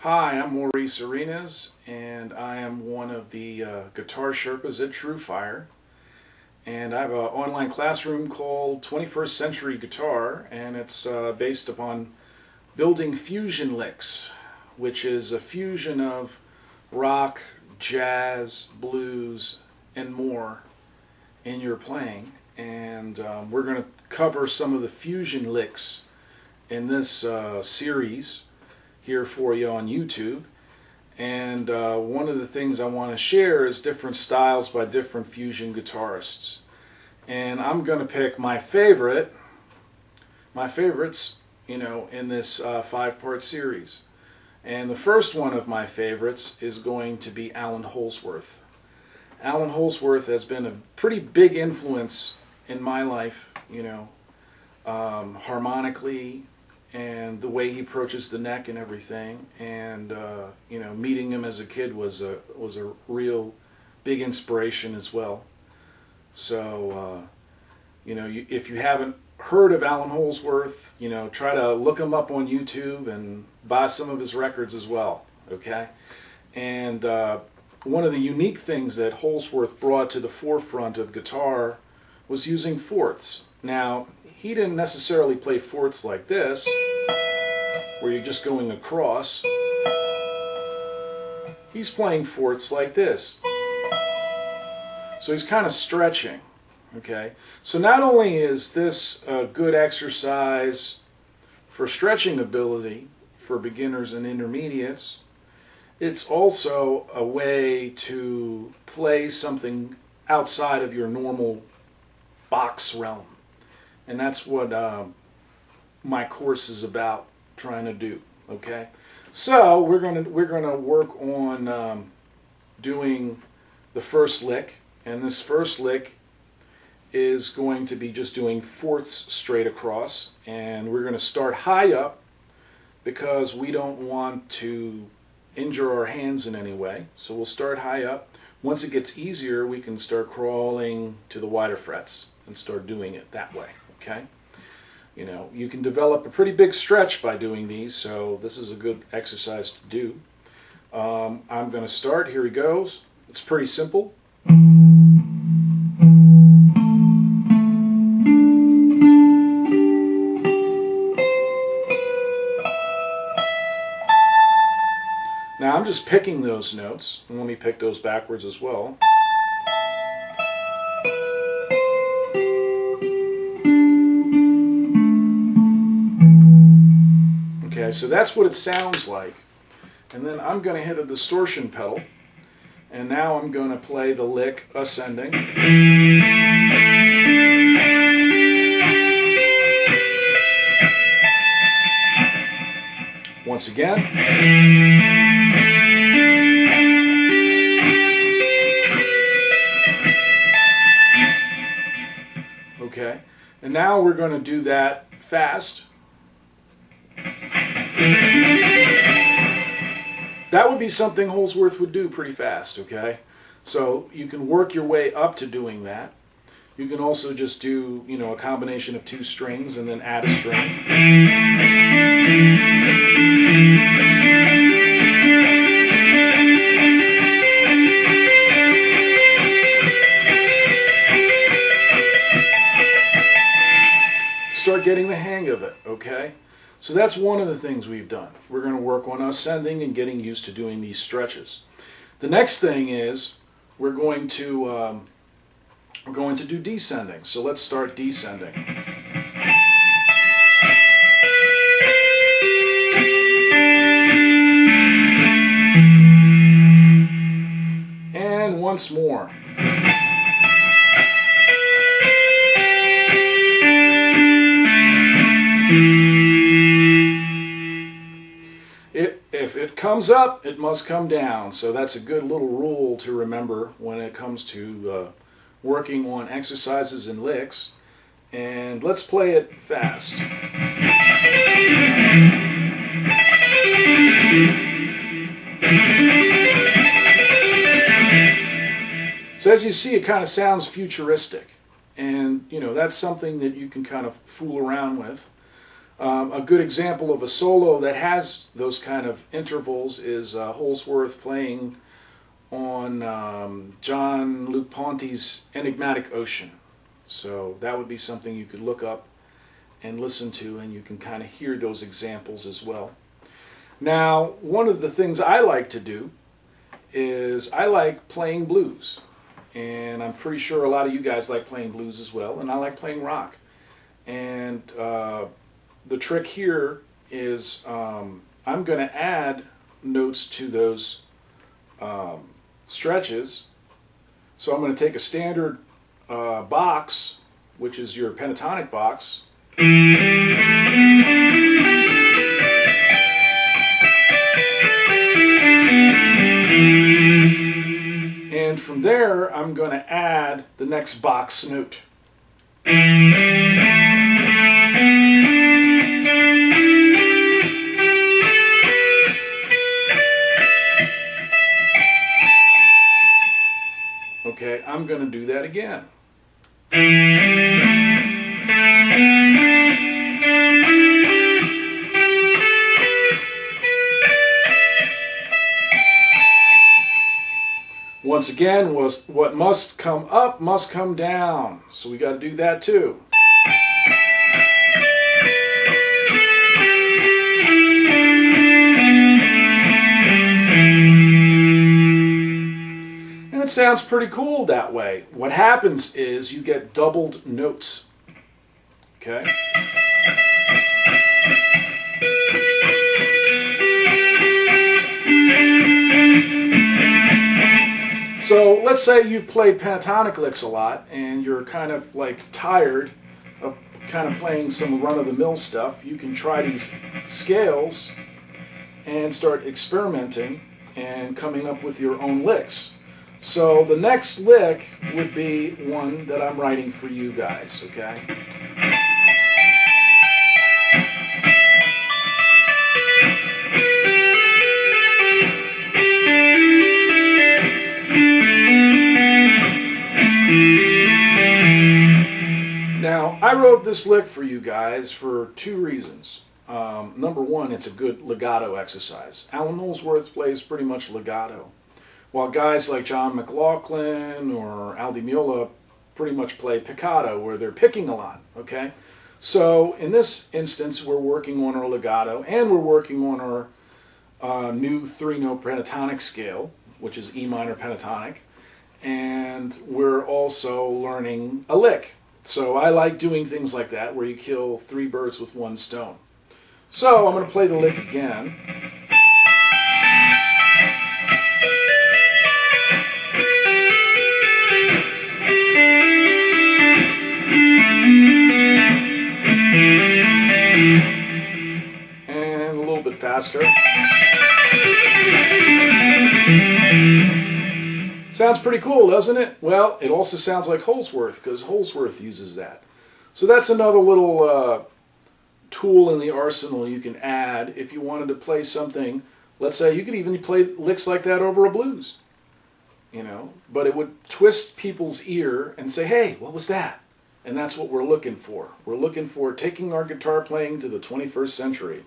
Hi, I'm Maurice, and I am one of the guitar Sherpas at TrueFire. And I have an online classroom called 21st Century Guitar, and it's based upon building fusion licks, which is a fusion of rock, jazz, blues, and more in your playing. And we're going to cover some of the fusion licks in this series here for you on YouTube. And one of the things I want to share is different styles by different fusion guitarists. And I'm going to pick my favorites, in this 5-part series. And the first one of my favorites is going to be Alan Holdsworth. Alan Holdsworth has been a pretty big influence in my life, harmonically, and the way he approaches the neck and everything. And meeting him as a kid was a real big inspiration as well. So if you haven't heard of Alan Holdsworth, try to look him up on YouTube and buy some of his records as well. Okay. And one of the unique things that Holdsworth brought to the forefront of guitar was using fourths. Now, he didn't necessarily play fourths like this, where you're just going across. He's playing fourths like this. So he's kind of stretching. Okay? So not only is this a good exercise for stretching ability for beginners and intermediates, it's also a way to play something outside of your normal box realm. And that's what my course is about, trying to do. Okay, so we're gonna work on doing the first lick, and this first lick is going to be just doing fourths straight across, and we're going to start high up because we don't want to injure our hands in any way. So we'll start high up. Once it gets easier, we can start crawling to the wider frets and start doing it that way. Okay, you can develop a pretty big stretch by doing these, so this is a good exercise to do. I'm going to start. Here he goes. It's pretty simple. Now I'm just picking those notes, and let me pick those backwards as well. Okay, so that's what it sounds like. And then I'm going to hit a distortion pedal, and now I'm going to play the lick ascending. Once again. Okay, and now we're going to do that fast. That would be something Holdsworth would do pretty fast, okay? So you can work your way up to doing that. You can also just do, a combination of 2 strings and then add a string. Start getting the hang of it, okay? So that's one of the things we've done. We're going to work on ascending and getting used to doing these stretches. The next thing is we're going to do descending. So let's start descending. And once more. If it comes up, it must come down. So that's a good little rule to remember when it comes to working on exercises and licks. And let's play it fast. So as you see, it kind of sounds futuristic. And, that's something that you can kind of fool around with. A good example of a solo that has those kind of intervals is Holdsworth playing on John Luke Ponty's Enigmatic Ocean. So that would be something you could look up and listen to, and you can kind of hear those examples as well. Now, one of the things I like to do is I like playing blues. And I'm pretty sure a lot of you guys like playing blues as well, and I like playing rock. And the trick here is I'm going to add notes to those stretches. So I'm going to take a standard box, which is your pentatonic box, and from there I'm going to add the next box note. Okay, I'm going to do that again. Once again, what must come up must come down. So we got to do that too. And it sounds pretty cool that way. What happens is you get doubled notes. Okay? So let's say you've played pentatonic licks a lot and you're kind of like tired of kind of playing some run-of-the-mill stuff. You can try these scales and start experimenting and coming up with your own licks. So the next lick would be one that I'm writing for you guys, okay? Now, I wrote this lick for you guys for two reasons. Number one, it's a good legato exercise. Alan Holdsworth plays pretty much legato, while guys like John McLaughlin or Al Di Meola pretty much play piccato, where they're picking a lot, okay? So in this instance, we're working on our legato, and we're working on our new three-note pentatonic scale, which is E minor pentatonic, and we're also learning a lick. So I like doing things like that, where you kill three birds with one stone. So I'm going to play the lick again. And a little bit faster. Sounds pretty cool, doesn't it? Well, it also sounds like Holdsworth, because Holdsworth uses that. So that's another little tool in the arsenal you can add if you wanted to play something. Let's say you could even play licks like that over a blues, you know, but it would twist people's ear and say, hey, what was that? And that's what we're looking for. We're looking for taking our guitar playing to the 21st century.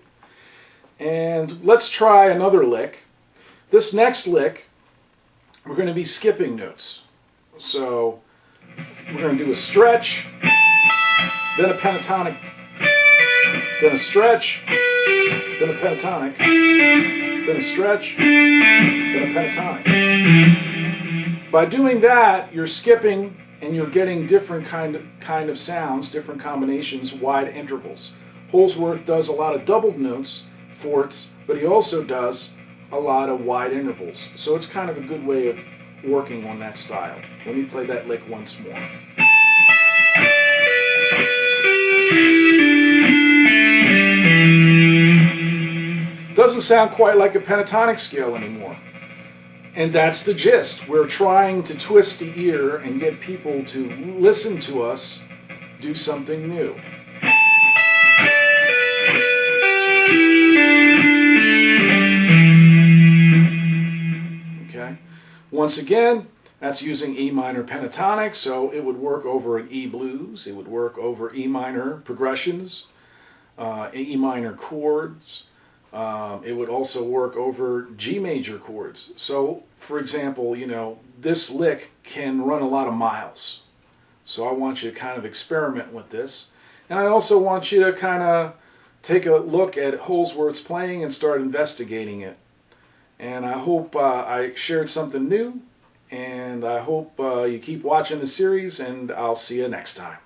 And let's try another lick. This next lick, we're going to be skipping notes. So we're going to do a stretch, then a pentatonic, then a stretch, then a pentatonic, then a stretch, then a pentatonic. By doing that, you're skipping and you're getting different kind of sounds, different combinations, wide intervals. Holdsworth does a lot of doubled notes, fourths, but he also does a lot of wide intervals. So it's kind of a good way of working on that style. Let me play that lick once more. Doesn't sound quite like a pentatonic scale anymore. And that's the gist. We're trying to twist the ear and get people to listen to us do something new. Once again, that's using E minor pentatonic, so it would work over an E blues, it would work over E minor progressions. E minor chords. It would also work over G major chords. So, for example, you know, this lick can run a lot of miles. So I want you to kind of experiment with this. And I also want you to kind of take a look at Holdsworth's playing and start investigating it. And I hope I shared something new. And I hope you keep watching the series, and I'll see you next time.